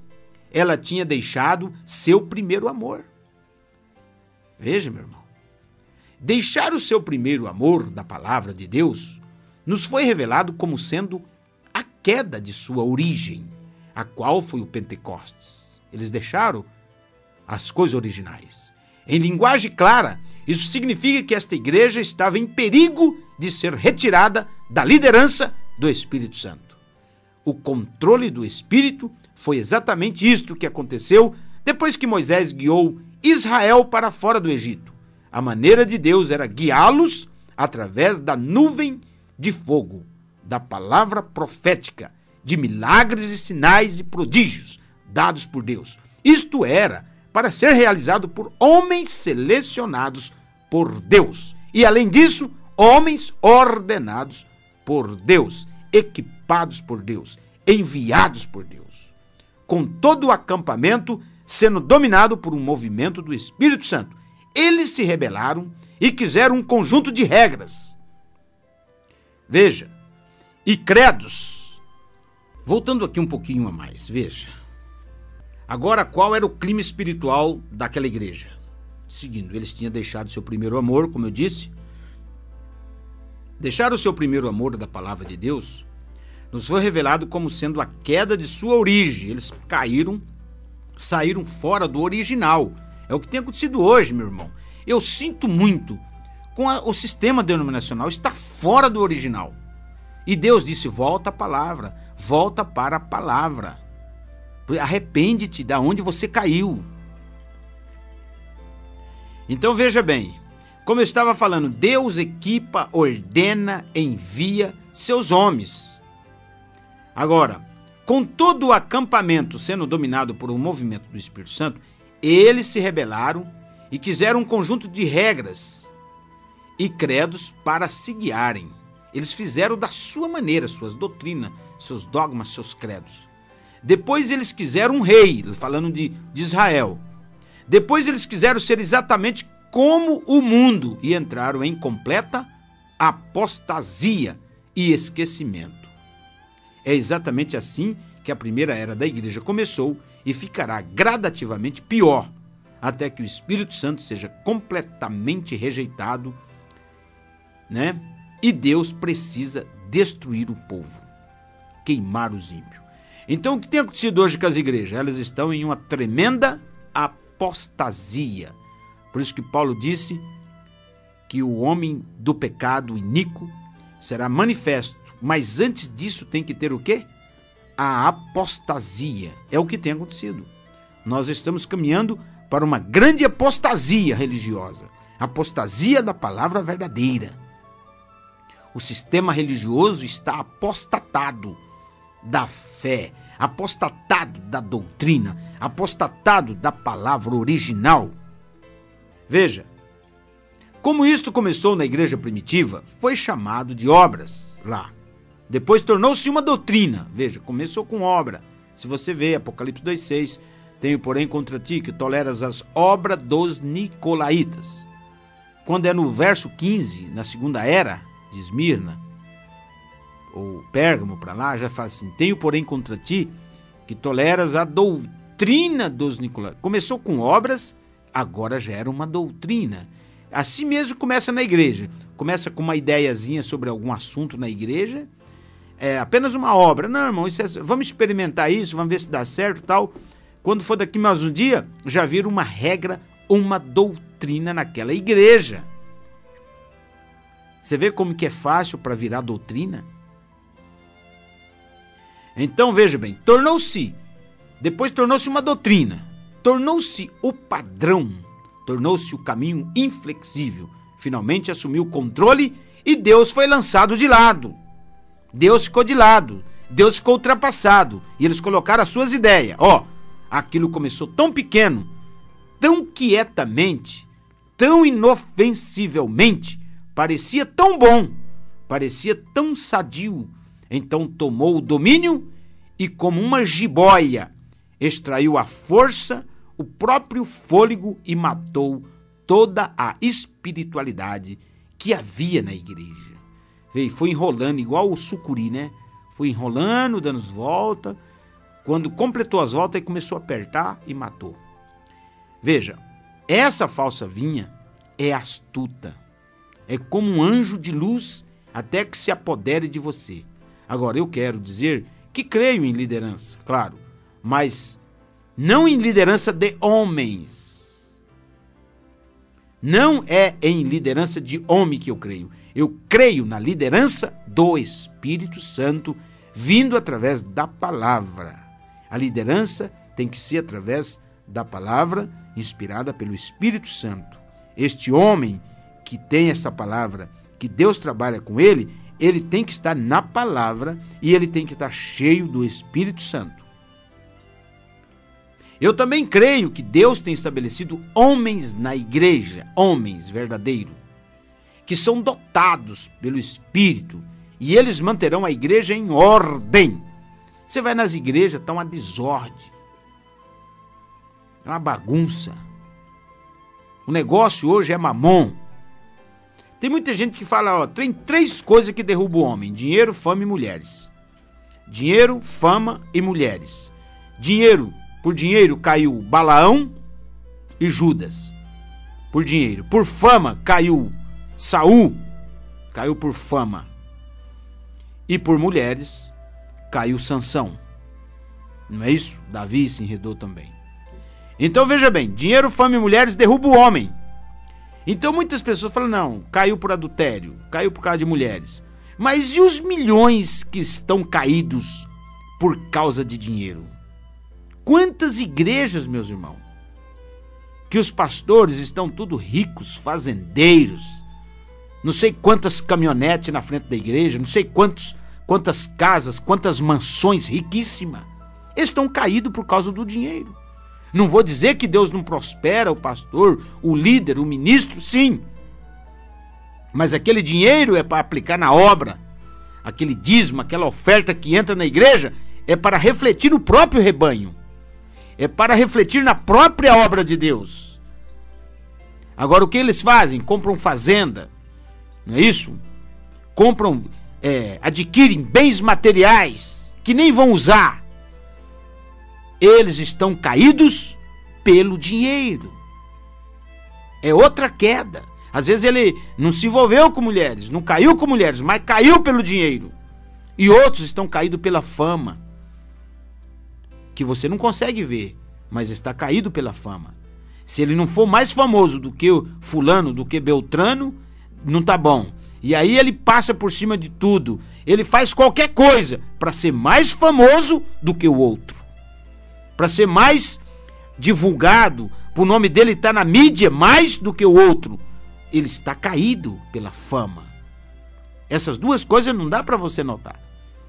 Ela tinha deixado seu primeiro amor. Veja, meu irmão. deixar o seu primeiro amor da palavra de Deus nos foi revelado como sendo a queda de sua origem, a qual foi o Pentecostes. Eles deixaram as coisas originais. Em linguagem clara, isso significa que esta igreja estava em perigo de ser retirada da liderança do Espírito Santo. O controle do Espírito foi exatamente isto que aconteceu depois que Moisés guiou Israel para fora do Egito. A maneira de Deus era guiá-los através da nuvem de fogo, da palavra profética, de milagres e sinais e prodígios dados por Deus. Isto era para ser realizado por homens selecionados por Deus. E, além disso, homens ordenados por Deus, equipados por Deus, enviados por Deus. Com todo o acampamento sendo dominado por um movimento do Espírito Santo, eles se rebelaram e quiseram um conjunto de regras. Veja, e credos. Voltando aqui um pouquinho a mais, veja. Agora, qual era o clima espiritual daquela igreja? Seguindo, eles tinham deixado seu primeiro amor, como eu disse. Deixar o seu primeiro amor da palavra de Deus nos foi revelado como sendo a queda de sua origem. Eles caíram, saíram fora do original. É o que tem acontecido hoje, meu irmão. Eu sinto muito com o sistema denominacional, está fora do original. E Deus disse, volta à palavra, volta para a palavra. Arrepende-te da onde você caiu. Então veja bem, como eu estava falando, Deus equipa, ordena, envia seus homens. Agora, com todo o acampamento sendo dominado por um movimento do Espírito Santo, eles se rebelaram e quiseram um conjunto de regras e credos para se guiarem. Eles fizeram da sua maneira, suas doutrinas, seus dogmas, seus credos. Depois eles quiseram um rei, falando de Israel. Depois eles quiseram ser exatamente como o mundo e entraram em completa apostasia e esquecimento. É exatamente assim que a primeira era da igreja começou e ficará gradativamente pior, até que o Espírito Santo seja completamente rejeitado, né? E Deus precisa destruir o povo, queimar os ímpios. Então, o que tem acontecido hoje com as igrejas? Elas estão em uma tremenda apostasia. Por isso que Paulo disse que o homem do pecado iníquo será manifesto. Mas antes disso tem que ter o quê? A apostasia. É o que tem acontecido. Nós estamos caminhando para uma grande apostasia religiosa. Apostasia da palavra verdadeira. O sistema religioso está apostatado da fé, apostatado da doutrina, apostatado da palavra original. Veja, como isto começou na igreja primitiva, foi chamado de obras lá. Depois tornou-se uma doutrina. Veja, começou com obra. Se você vê Apocalipse 2,6, tenho porém contra ti que toleras as obras dos nicolaítas. Quando é no verso 15, na segunda era de Esmirna, ou Pérgamo para lá, já fala assim, tenho porém contra ti que toleras a doutrina dos nicolaítas. Começou com obras, agora já era uma doutrina. Assim mesmo começa na igreja. Começa com uma ideiazinha sobre algum assunto na igreja, é apenas uma obra. Não, irmão, vamos experimentar isso, vamos ver se dá certo e tal. Quando for daqui mais um dia, já vira uma regra, uma doutrina naquela igreja. Você vê como que é fácil para virar doutrina? Então, veja bem, depois tornou-se uma doutrina, tornou-se o padrão, tornou-se o caminho inflexível. Finalmente assumiu o controle e Deus foi lançado de lado. Deus ficou de lado, Deus ficou ultrapassado e eles colocaram as suas ideias. Aquilo começou tão pequeno, tão quietamente, tão inofensivelmente, parecia tão bom, parecia tão sadio. Então tomou o domínio e, como uma jiboia, extraiu a força, o próprio fôlego e matou toda a espiritualidade que havia na igreja. Foi enrolando igual o sucuri, né? Foi enrolando, dando as voltas. Quando completou as voltas, ele começou a apertar e matou. Veja, essa falsa vinha é astuta. É como um anjo de luz até que se apodere de você. Agora, eu quero dizer que creio em liderança, claro, mas não em liderança de homens. Não é em liderança de homem que eu creio. Eu creio na liderança do Espírito Santo vindo através da palavra. A liderança tem que ser através da palavra inspirada pelo Espírito Santo. Este homem que tem essa palavra, que Deus trabalha com ele tem que estar na palavra e ele tem que estar cheio do Espírito Santo. Eu também creio que Deus tem estabelecido homens na igreja, homens verdadeiros, que são dotados pelo Espírito e eles manterão a igreja em ordem. Você vai nas igrejas, está uma desordem, é uma bagunça. O negócio hoje é mamon. Tem muita gente que fala, ó, tem 3 coisas que derrubam o homem: dinheiro, fama e mulheres. Dinheiro, fama e mulheres. Por dinheiro caiu Balaão e Judas. Por dinheiro. Por fama caiu Saul, caiu por fama. E por mulheres caiu Sansão. Não é isso? Davi se enredou também. Então veja bem, dinheiro, fama e mulheres derrubam o homem. Então muitas pessoas falam, não, caiu por adultério, caiu por causa de mulheres. Mas e os milhões que estão caídos por causa de dinheiro? Quantas igrejas, meus irmãos, que os pastores estão tudo ricos, fazendeiros, não sei quantas caminhonetes na frente da igreja, não sei quantas casas, quantas mansões riquíssimas, eles estão caídos por causa do dinheiro. Não vou dizer que Deus não prospera o pastor, o líder, o ministro, sim. Mas aquele dinheiro é para aplicar na obra. Aquele dízimo, aquela oferta que entra na igreja é para refletir no próprio rebanho. É para refletir na própria obra de Deus. Agora o que eles fazem? Compram fazenda, não é isso? Adquirem bens materiais que nem vão usar. Eles estão caídos pelo dinheiro. É outra queda. Às vezes ele não se envolveu com mulheres, não caiu com mulheres, mas caiu pelo dinheiro. E outros estão caídos pela fama, que você não consegue ver, mas está caído pela fama. Se ele não for mais famoso do que o fulano, do que Beltrano, não tá bom. E aí ele passa por cima de tudo. Ele faz qualquer coisa para ser mais famoso do que o outro. Para ser mais divulgado, para o nome dele estar na mídia mais do que o outro. Ele está caído pela fama. Essas duas coisas não dá para você notar.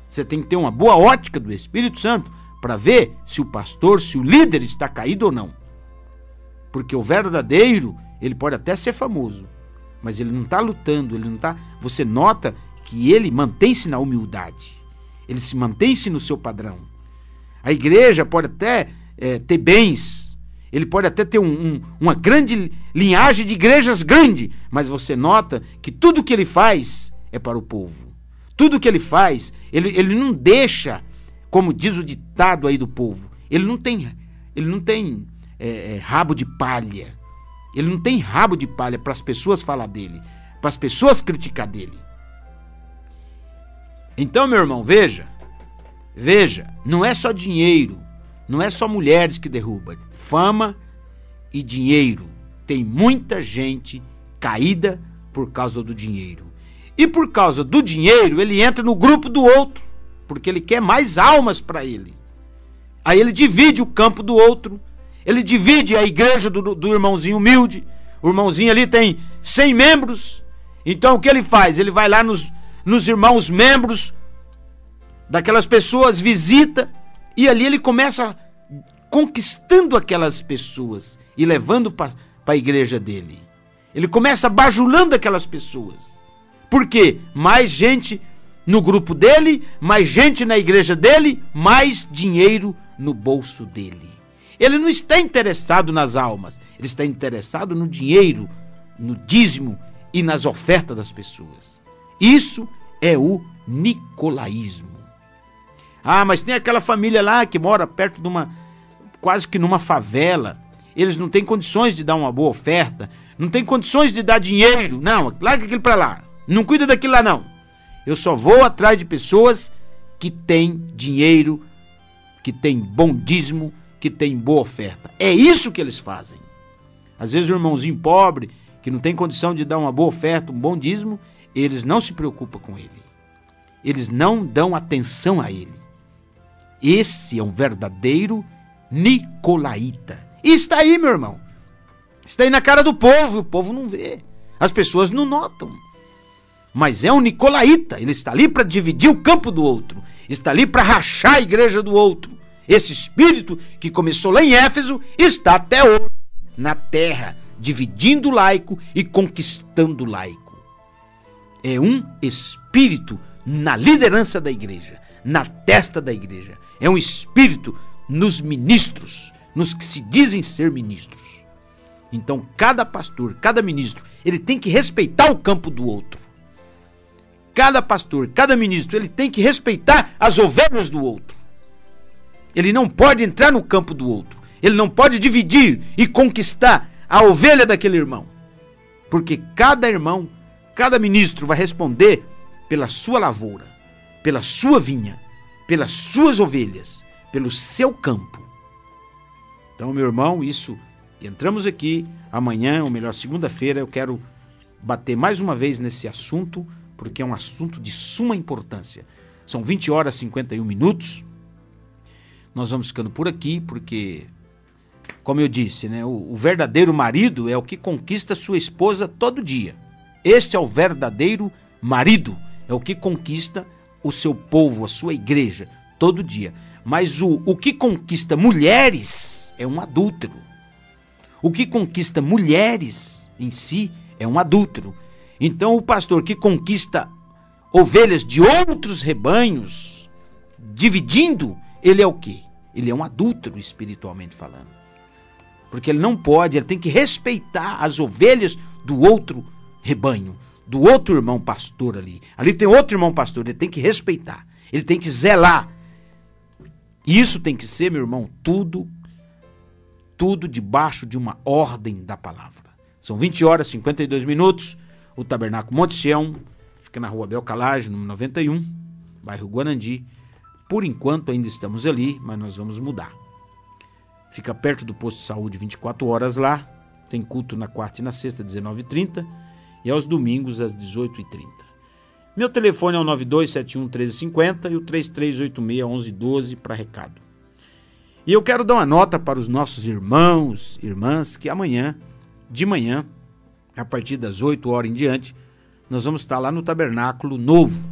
Você tem que ter uma boa ótica do Espírito Santo para ver se o pastor, se o líder está caído ou não. Porque o verdadeiro, ele pode até ser famoso, mas ele não está lutando, ele não está. Você nota que ele mantém-se na humildade. Ele se mantém-se no seu padrão. A igreja pode até ter bens, ele pode até ter uma grande linhagem de igrejas grande, mas você nota que tudo que ele faz é para o povo. Tudo que ele faz, ele não deixa, como diz o ditado aí do povo, ele não tem rabo de palha. Ele não tem rabo de palha para as pessoas falar dele, para as pessoas criticar dele. Então, meu irmão, veja, não é só dinheiro, não é só mulheres que derrubam, fama e dinheiro. Tem muita gente caída por causa do dinheiro. E por causa do dinheiro, ele entra no grupo do outro, porque ele quer mais almas para ele. Aí ele divide o campo do outro, ele divide a igreja do irmãozinho humilde. O irmãozinho ali tem 100 membros, então o que ele faz? Ele vai lá nos irmãos membros daquelas pessoas, visita, e ali ele começa conquistando aquelas pessoas e levando para a igreja dele. Ele começa bajulando aquelas pessoas. Por quê? Mais gente no grupo dele, mais gente na igreja dele, mais dinheiro no bolso dele. Ele não está interessado nas almas, ele está interessado no dinheiro, no dízimo e nas ofertas das pessoas. Isso é o nicolaísmo. Ah, mas tem aquela família lá que mora perto de quase que numa favela. eles não têm condições de dar uma boa oferta, não têm condições de dar dinheiro. Não, larga aquilo para lá. Não cuida daquilo lá, não. Eu só vou atrás de pessoas que têm dinheiro, que têm bom dízimo, que têm boa oferta. É isso que eles fazem. Às vezes o irmãozinho pobre, que não tem condição de dar uma boa oferta, um bom dízimo, eles não se preocupam com ele. Eles não dão atenção a ele. Esse é um verdadeiro nicolaíta. E está aí, meu irmão. Está aí na cara do povo, o povo não vê. As pessoas não notam. Mas é um nicolaíta. Ele está ali para dividir o campo do outro. Está ali para rachar a igreja do outro. Esse espírito que começou lá em Éfeso está até hoje na terra, dividindo o laico e conquistando o laico. É um espírito na liderança da igreja, na testa da igreja. É um espírito nos ministros, nos que se dizem ser ministros. Então, cada pastor, cada ministro, ele tem que respeitar o campo do outro. Cada pastor, cada ministro, ele tem que respeitar as ovelhas do outro. Ele não pode entrar no campo do outro. Ele não pode dividir e conquistar a ovelha daquele irmão. Porque cada irmão, cada ministro vai responder pela sua lavoura, pela sua vinha, pelas suas ovelhas, pelo seu campo. Então, meu irmão, isso, entramos aqui amanhã, ou melhor, segunda-feira, eu quero bater mais uma vez nesse assunto, porque é um assunto de suma importância. São 20 horas e 51 minutos. Nós vamos ficando por aqui, porque, como eu disse, né, o verdadeiro marido é o que conquista sua esposa todo dia. Este é o verdadeiro marido, é o que conquista o seu povo, a sua igreja, todo dia. Mas o que conquista mulheres é um adúltero. O que conquista mulheres em si é um adúltero. Então o pastor que conquista ovelhas de outros rebanhos, dividindo, ele é o quê? Ele é um adúltero espiritualmente falando. Porque ele não pode, ele tem que respeitar as ovelhas do outro rebanho, do outro irmão pastor ali. Ali tem outro irmão pastor, ele tem que respeitar, ele tem que zelar. E isso tem que ser, meu irmão, tudo debaixo de uma ordem da palavra. São 20 horas e 52 minutos. O Tabernáculo Monte Sião fica na rua Abel Calage, número 91, bairro Guanandi. Por enquanto ainda estamos ali, mas nós vamos mudar. Fica perto do posto de saúde 24 horas lá. Tem culto na quarta e na sexta, 19h30. E aos domingos, às 18h30. Meu telefone é o 9271-1350 e o 3386-1112 para recado. E eu quero dar uma nota para os nossos irmãos, irmãs, que amanhã, de manhã, a partir das 8 horas em diante, nós vamos estar lá no Tabernáculo Novo,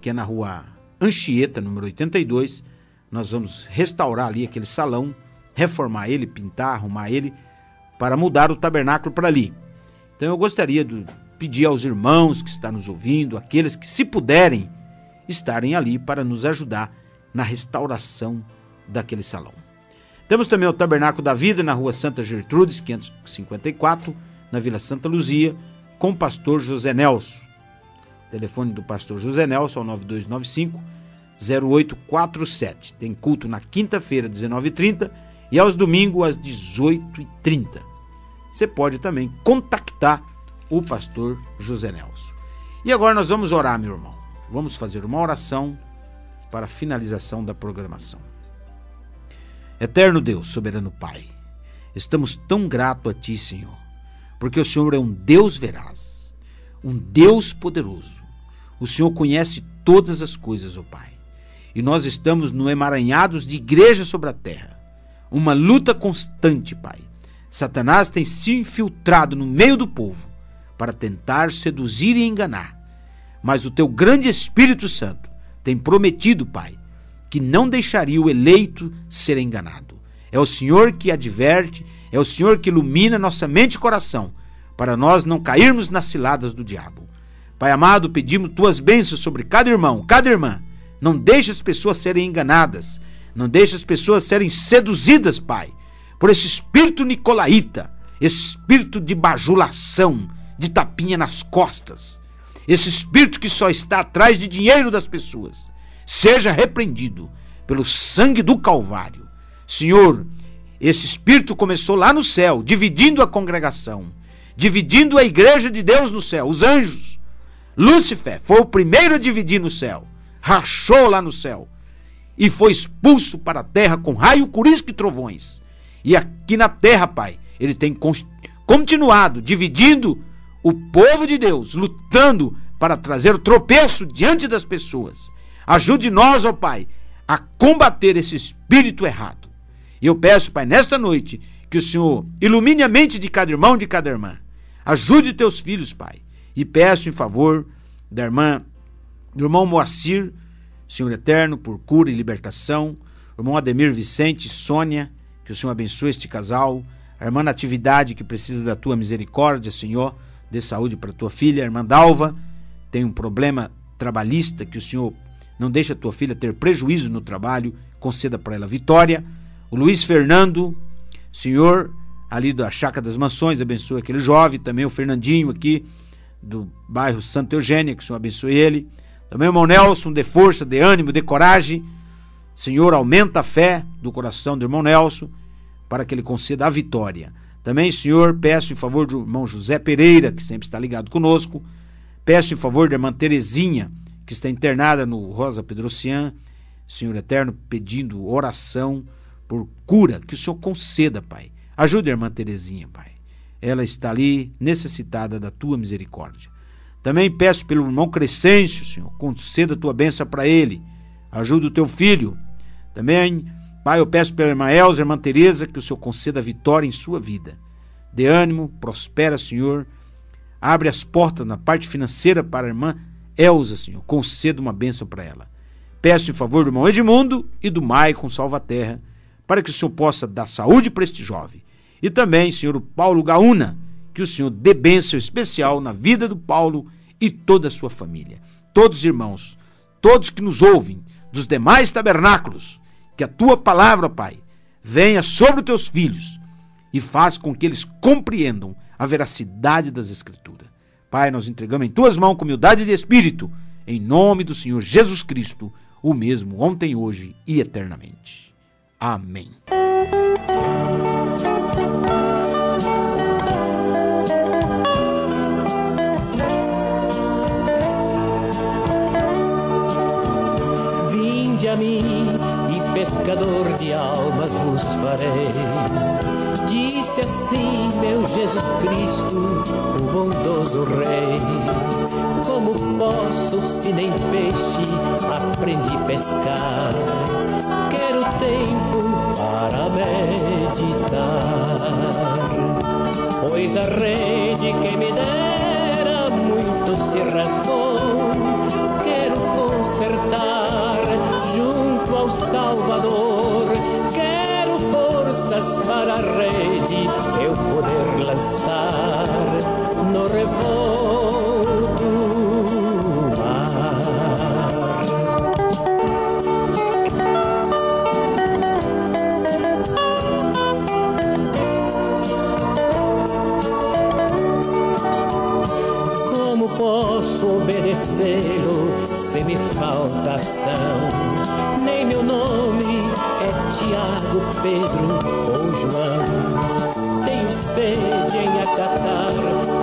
que é na rua Anchieta, número 82. Nós vamos restaurar ali aquele salão, reformar ele, pintar, arrumar ele, para mudar o tabernáculo para ali. Então eu gostaria de pedir aos irmãos que estão nos ouvindo, aqueles que, se puderem, estarem ali para nos ajudar na restauração daquele salão. Temos também o Tabernáculo da Vida na rua Santa Gertrudes, 554, na Vila Santa Luzia, com o pastor José Nelson. O telefone do pastor José Nelson é o 9295-0847. Tem culto na quinta-feira, 19h30 e aos domingos, às 18h30. Você pode também contactar o pastor José Nelson. E agora nós vamos orar, meu irmão. Vamos fazer uma oração para a finalização da programação. Eterno Deus, soberano Pai, estamos tão gratos a Ti, Senhor, porque o Senhor é um Deus veraz, um Deus poderoso. O Senhor conhece todas as coisas, ó Pai. E nós estamos no emaranhados de igreja sobre a terra. Uma luta constante, Pai. Satanás tem se infiltrado no meio do povo para tentar seduzir e enganar. Mas o Teu grande Espírito Santo tem prometido, Pai, que não deixaria o eleito ser enganado. É o Senhor que adverte, é o Senhor que ilumina nossa mente e coração, para nós não cairmos nas ciladas do diabo. Pai amado, pedimos Tuas bênçãos sobre cada irmão, cada irmã. Não deixe as pessoas serem enganadas, não deixe as pessoas serem seduzidas, Pai, por esse espírito nicolaíta, esse espírito de bajulação, de tapinha nas costas, esse espírito que só está atrás de dinheiro das pessoas. Seja repreendido pelo sangue do Calvário. Senhor, Esse Espírito começou lá no céu, dividindo a congregação, dividindo a igreja de Deus no céu, os anjos. Lúcifer foi o primeiro a dividir no céu, rachou lá no céu e foi expulso para a terra com raio, curisco e trovões. E aqui na terra, Pai, ele tem continuado dividindo o povo de Deus, lutando para trazer o tropeço diante das pessoas. Ajude nós, ó Pai, a combater esse espírito errado. E eu peço, Pai, nesta noite, que o Senhor ilumine a mente de cada irmão, de cada irmã. Ajude teus filhos, Pai. E peço em favor da irmã, do irmão Moacir, Senhor eterno, por cura e libertação. O irmão Ademir Vicente, Sônia, que o Senhor abençoe este casal. A irmã Natividade, que precisa da tua misericórdia, Senhor, dê saúde para tua filha. A irmã Dalva tem um problema trabalhista, que o Senhor não deixe a tua filha ter prejuízo no trabalho, conceda para ela vitória. O Luiz Fernando, Senhor, ali da Chácara das Mansões, abençoe aquele jovem. Também o Fernandinho aqui, do bairro Santa Eugênia, que o Senhor abençoe ele. Também o irmão Nelson, dê força, dê ânimo, dê coragem. Senhor, aumenta a fé do coração do irmão Nelson, para que ele conceda a vitória. Também, Senhor, peço em favor do irmão José Pereira, que sempre está ligado conosco. Peço em favor da irmã Terezinha, que está internada no Rosa Pedrocian. Senhor eterno, pedindo oração por cura, que o Senhor conceda, Pai. Ajude a irmã Terezinha, Pai. Ela está ali necessitada da tua misericórdia. Também peço pelo irmão Crescêncio, Senhor, conceda a tua bênção para ele. Ajuda o teu filho. Também, Pai, eu peço pela irmã Elza, irmã Teresa, que o Senhor conceda vitória em sua vida. Dê ânimo, prospera, Senhor. Abre as portas na parte financeira para a irmã Elza, Senhor. Conceda uma bênção para ela. Peço em favor do irmão Edmundo e do Maicon Salvaterra, para que o Senhor possa dar saúde para este jovem. E também, Senhor, o Paulo Gaúna, que o Senhor dê bênção especial na vida do Paulo e toda a sua família. Todos os irmãos, todos que nos ouvem, dos demais tabernáculos, que a tua palavra, Pai, venha sobre os teus filhos e faz com que eles compreendam a veracidade das Escrituras. Pai, nós entregamos em tuas mãos com humildade de espírito, em nome do Senhor Jesus Cristo, o mesmo ontem, hoje e eternamente. Amém. Vinde a mim e pescador de almas vos farei. Disse assim meu Jesus Cristo, o bondoso Rei. Como posso, se nem peixe aprendi a pescar? Quero tempo para meditar, pois a rede que me dera muito se rasgou. Quero consertar junto ao Salvador. Quero forças para a rede eu poder lançar no revolto mar. Como posso obedecê-lo se me falta ação? Nem meu nome é Tiago, Pedro ou João. Tenho sede em acatar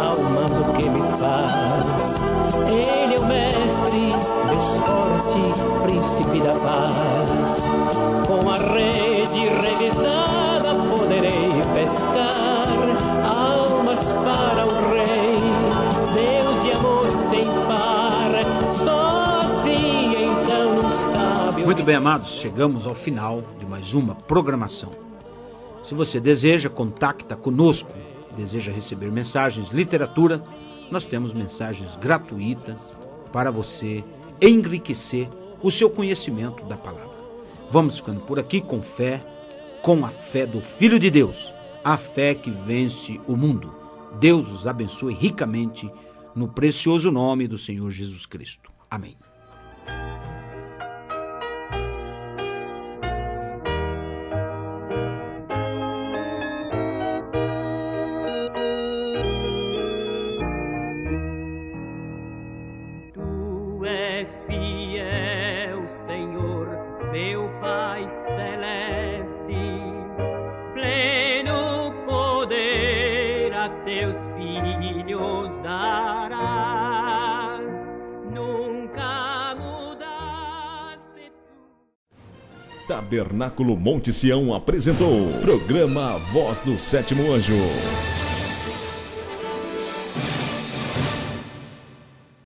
ao mando que me faz. Ele é o mestre, Deus forte, príncipe da paz. Com a rede revisada poderei pescar almas para o Rei, Deus de amor sem par. Só assim então não sabe. Muito bem, amados, chegamos ao final de mais uma programação. Se você deseja, contacta conosco, deseja receber mensagens, literatura, nós temos mensagens gratuitas para você enriquecer o seu conhecimento da palavra. Vamos ficando por aqui com fé, com a fé do Filho de Deus, a fé que vence o mundo. Deus os abençoe ricamente no precioso nome do Senhor Jesus Cristo. Amém. Tu és fiel, Senhor, meu Pai celeste, filhos darás, nunca mudaste tu. Tabernáculo Monte Sião apresentou programa Voz do Sétimo Anjo.